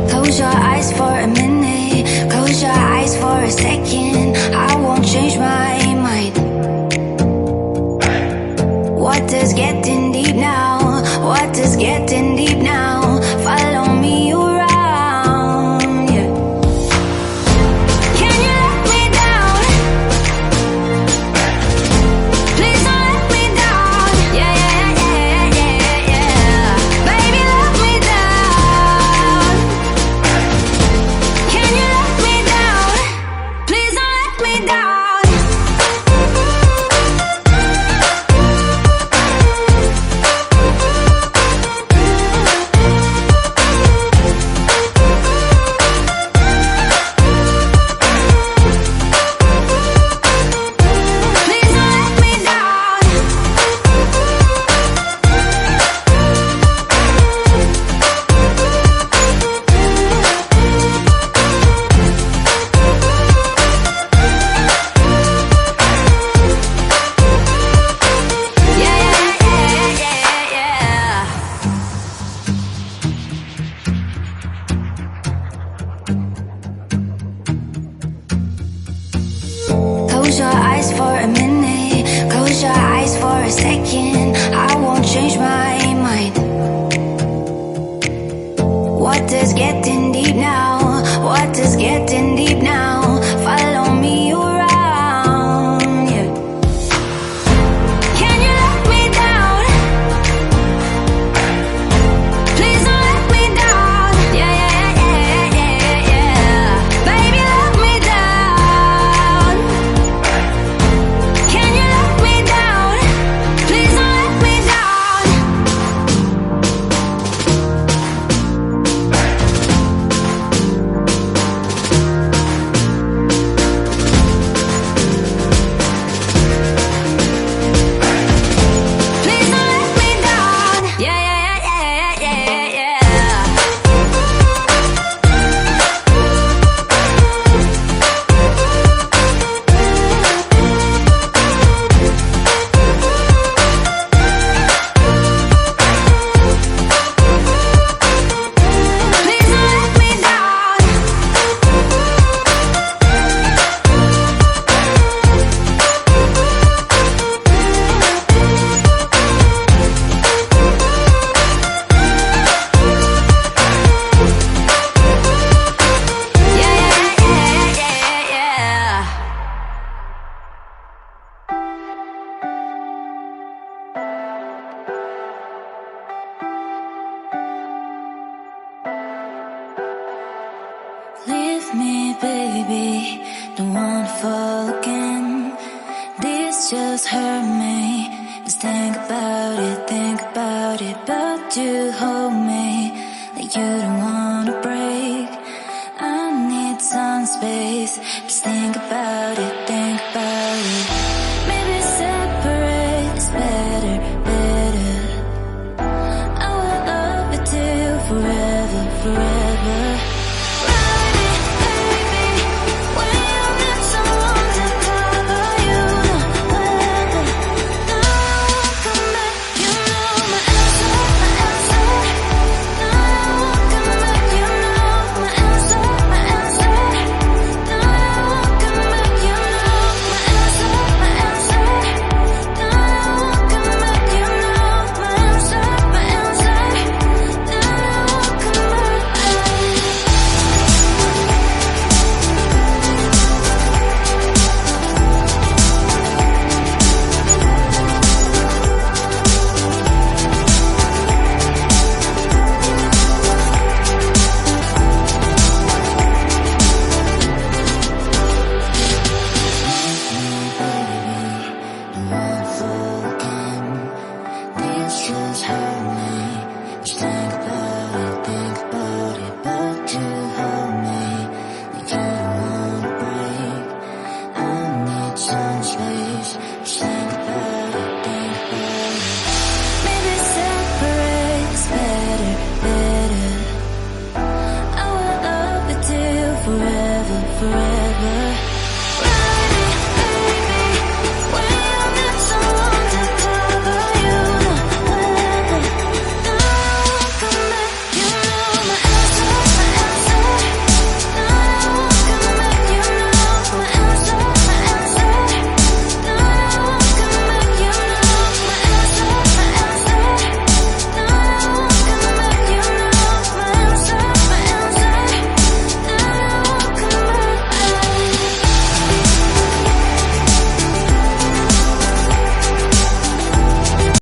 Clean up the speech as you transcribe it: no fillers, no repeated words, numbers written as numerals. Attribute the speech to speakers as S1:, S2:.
S1: Close your eyes for a minute, close your eyes for a second. I won't change my mind. What does getting deep now? What does getting deep now? Follow me around, yeah. Can you let me down? Please don't let me down. Yeah, yeah, yeah, yeah, yeah. Baby, let me down. Can you let me down? Please don't let me down. Close your eyes for a minute, close your eyes for a second. I won't change my mind. What does getting deep now? What does getting deep now? Follow me around, yeah. Can you let me down? Please don't let me down. Yeah, yeah, yeah, yeah, yeah. Baby, let me down. Can you let me down? Please don't let me down. Please don't let me down. Yeah, yeah, yeah, yeah, yeah, yeah. Please don't let me down. Yeah, yeah, yeah, yeah, yeah. Leave me, baby, don't wanna fall again. This just hurt me. Just think about it. But you hold me like you don't wanna break. I need some space, just think about it.